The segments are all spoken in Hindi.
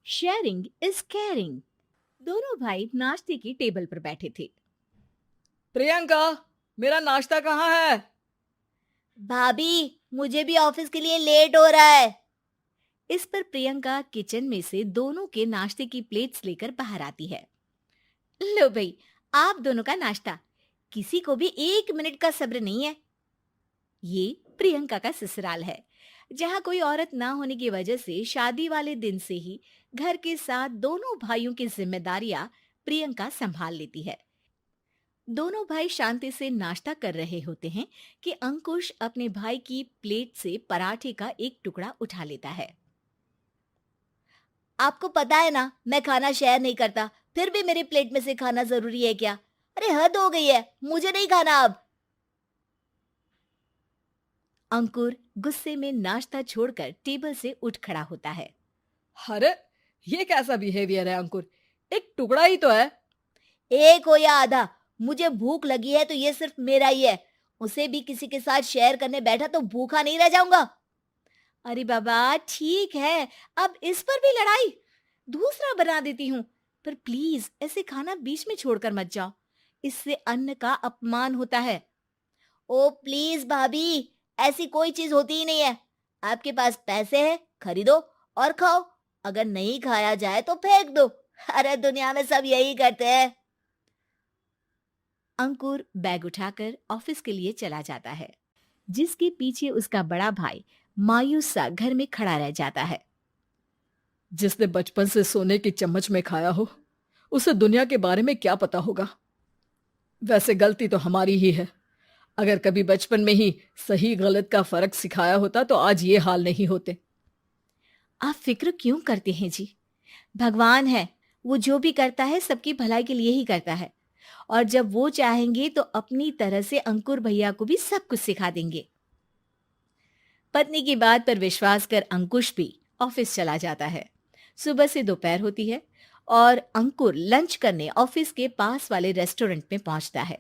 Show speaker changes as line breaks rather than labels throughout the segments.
Sharing is caring. दोनों भाई नाश्ते की टेबल पर बैठे थे।
प्रियंका, मेरा नाश्ता कहाँ है?
भाभी, मुझे भी ऑफिस के लिए लेट हो रहा है।
इस पर प्रियंका किचन में से दोनों के नाश्ते की प्लेट्स लेकर बाहर आती है। लो भाई, आप दोनों का नाश्ता। किसी को भी 1 मिनट का सब्र नहीं है। ये प्रियंका का ससुराल है, जहाँ कोई औरत ना होने की वजह से शादी वाले दिन से ही घर के साथ दोनों भाइयों की जिम्मेदारियां प्रियंका संभाल लेती है। दोनों भाई शांति से नाश्ता कर रहे होते हैं कि अंकुश अपने भाई की प्लेट से पराठे का एक टुकड़ा उठा लेता है।
आपको पता है ना, मैं खाना शेयर नहीं करता, फिर भी मेरी प्लेट में से खाना जरूरी है क्या? अरे हद हो गई है, मुझे नहीं खाना अब।
अंकुर गुस्से में नाश्ता छोड़कर टेबल से उठ खड़ा होता है।
अरे, ये कैसा बिहेवियर है अंकुर? एक टुकड़ा ही तो है।
एक हो या आधा, मुझे भूख लगी है तो ये सिर्फ मेरा ही है। उसे भी किसी के साथ शेयर करने बैठा तो भूखा नहीं रह जाऊंगा।
अरे बाबा ठीक है, अब इस पर भी लड़ाई। दूसरा बना देती हूँ, पर प्लीज ऐसे खाना बीच में छोड़कर मत जाओ। इससे अन्न का अपमान होता है।
ओ प्लीज भाभी, ऐसी कोई चीज होती ही नहीं है। आपके पास पैसे हैं, खरीदो और खाओ। अगर नहीं खाया जाए तो फेंक दो। अरे दुनिया में सब यही करते हैं।
अंकुर बैग उठाकर ऑफिस के लिए चला जाता है, जिसके पीछे उसका बड़ा भाई मायूस सा घर में खड़ा रह जाता है।
जिसने बचपन से सोने की चम्मच में खाया हो, उसे दुनिया के बारे में क्या पता होगा। वैसे गलती तो हमारी ही है। अगर कभी बचपन में ही सही गलत का फर्क सिखाया होता तो आज ये हाल नहीं होते।
आप फिक्र क्यों करते हैं जी? भगवान है, वो जो भी करता है सबकी भलाई के लिए ही करता है। और जब वो चाहेंगे तो अपनी तरह से अंकुर भैया को भी सब कुछ सिखा देंगे। पत्नी की बात पर विश्वास कर अंकुश भी ऑफिस चला जाता है। सुबह से दोपहर होती है और अंकुर लंच करने ऑफिस के पास वाले रेस्टोरेंट में पहुंचता है,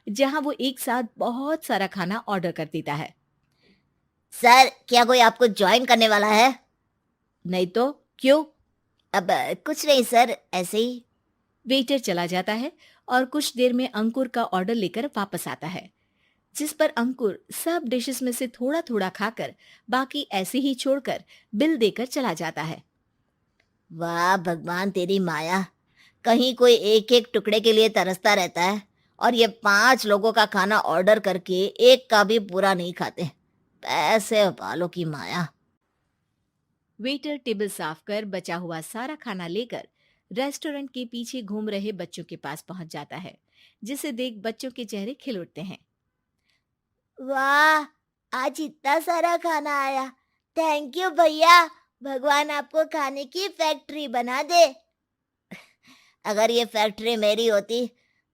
जहां वो एक साथ बहुत सारा खाना ऑर्डर कर देता है।
सर, क्या कोई आपको ज्वाइन करने वाला है?
नहीं तो क्यों?
अब कुछ नहीं सर, ऐसे ही।
वेटर चला जाता है और कुछ देर में अंकुर का ऑर्डर लेकर वापस आता है, जिस पर अंकुर सब डिशेस में से थोड़ा थोड़ा खाकर बाकी ऐसे ही छोड़कर बिल देकर चला जाता है।
वाह भगवान, तेरी माया। कहीं कोई एक एक टुकड़े के लिए तरसता रहता है और ये 5 लोगों का खाना ऑर्डर करके एक का भी पूरा नहीं खाते। पैसे वालों की माया।
वेटर टेबल साफ कर बचा हुआ सारा खाना लेकर रेस्टोरेंट के पीछे घूम रहे बच्चों के पास पहुंच जाता है, जिसे देख बच्चों के चेहरे खिल उठते हैं।
वाह, आज इतना सारा खाना आया। थैंक यू भैया। भगवान आपको खाने की फैक्ट्री बना दे। अगर ये फैक्ट्री मेरी होती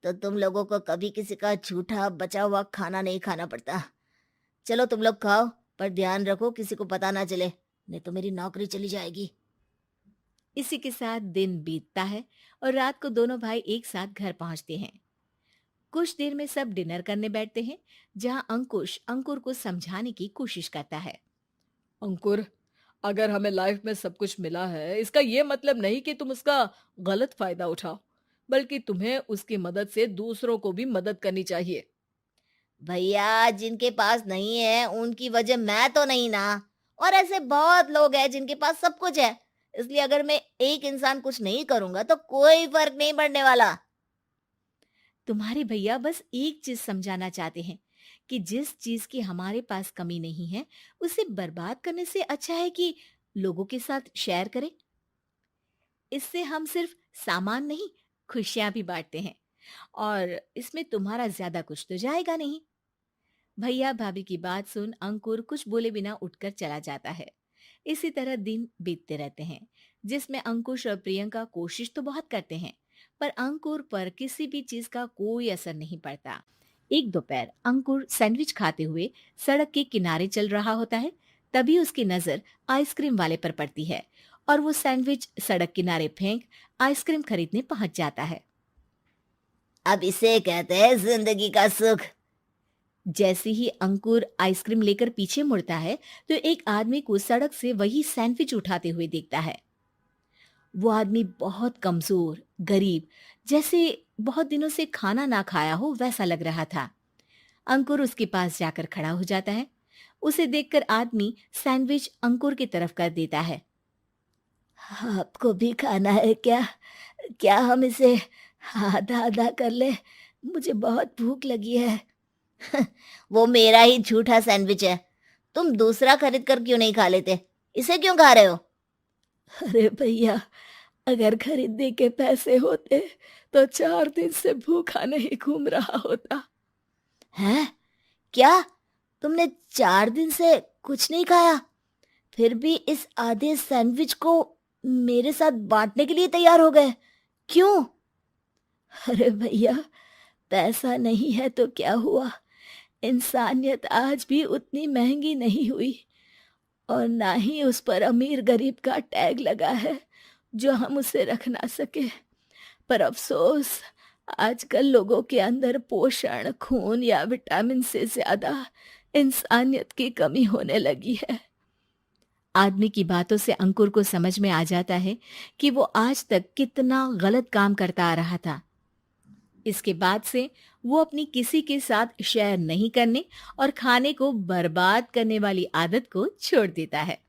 तो तुम लोगों को कभी किसी का झूठा बचा हुआ खाना नहीं खाना पड़ता। चलो तुम लोग खाओ, पर ध्यान रखो किसी को पता ना चले, नहीं तो मेरी नौकरी चली जाएगी।
इसी के साथ दिन बीतता है और रात को दोनों भाई एक साथ घर पहुंचते हैं। कुछ देर में सब डिनर करने बैठते हैं, जहां अंकुश अंकुर को समझाने की कोशिश करता है।
अंकुर, अगर हमें लाइफ में सब कुछ मिला है, इसका ये मतलब नहीं कि तुम उसका गलत फायदा उठाओ, बल्कि तुम्हें उसकी मदद से दूसरों को भी मदद करनी चाहिए।
भैया, जिनके पास नहीं है उनकी वजह मैं तो नहीं ना। और ऐसे बहुत लोग हैं जिनके पास सब कुछ है। इसलिए अगर मैं एक इंसान कुछ नहीं करूंगा तो कोई फर्क नहीं पड़ने वाला।
तुम्हारे भैया बस एक चीज समझाना चाहते हैं कि जिस चीज की हमारे पास कमी नहीं है, उसे बर्बाद करने से अच्छा है कि लोगों के साथ शेयर करें। इससे हम सिर्फ सामान नहीं, खुशियां भी बांटते हैं, और इसमें तुम्हारा ज्यादा कुछ तो जाएगा नहीं। भैया भाभी की बात सुन अंकुर कुछ बोले बिना उठकर चला जाता है। इसी तरह दिन बीतते रहते हैं, जिसमें अंकुश और प्रियंका कोशिश तो बहुत करते हैं, पर अंकुर पर किसी भी चीज का कोई असर नहीं पड़ता। एक दोपहर अंकुर सैंडविच खाते हुए सड़क के किनारे चल रहा होता है। तभी उसकी नजर आइसक्रीम वाले पर पड़ती है और वो सैंडविच सड़क किनारे फेंक आइसक्रीम खरीदने पहुंच जाता है।
अब इसे कहते हैं जिंदगी का सुख।
जैसे ही अंकुर आइसक्रीम लेकर पीछे मुड़ता है, तो एक आदमी को सड़क से वही सैंडविच उठाते हुए देखता है। वो आदमी बहुत कमजोर, गरीब, जैसे बहुत दिनों से खाना ना खाया हो वैसा लग रहा था। अंकुर उसके पास जाकर खड़ा हो जाता है। उसे देखकर आदमी सैंडविच अंकुर की तरफ कर देता है।
आपको भी खाना है क्या? क्या हम इसे आधा आधा कर ले? मुझे बहुत भूख लगी है। वो मेरा ही झूठा सैंडविच है। तुम दूसरा खरीद कर क्यों नहीं खा लेते? इसे क्यों खा रहे हो?
अरे भैया, अगर खरीदने के पैसे होते तो 4 दिन से भूखा नहीं घूम रहा होता।
हैं? क्या? तुमने 4 दिन से कुछ नहीं खाया, फिर भी इस आधे सैंडविच को मेरे साथ बांटने के लिए तैयार हो गए? क्यों?
अरे भैया, पैसा नहीं है तो क्या हुआ, इंसानियत आज भी उतनी महंगी नहीं हुई, और ना ही उस पर अमीर गरीब का टैग लगा है जो हम उसे रख ना सके। पर अफसोस, आजकल लोगों के अंदर पोषण, खून या विटामिन से ज्यादा इंसानियत की कमी होने लगी है।
आदमी की बातों से अंकुर को समझ में आ जाता है कि वो आज तक कितना गलत काम करता आ रहा था। इसके बाद से वो अपनी किसी के साथ शेयर नहीं करने और खाने को बर्बाद करने वाली आदत को छोड़ देता है।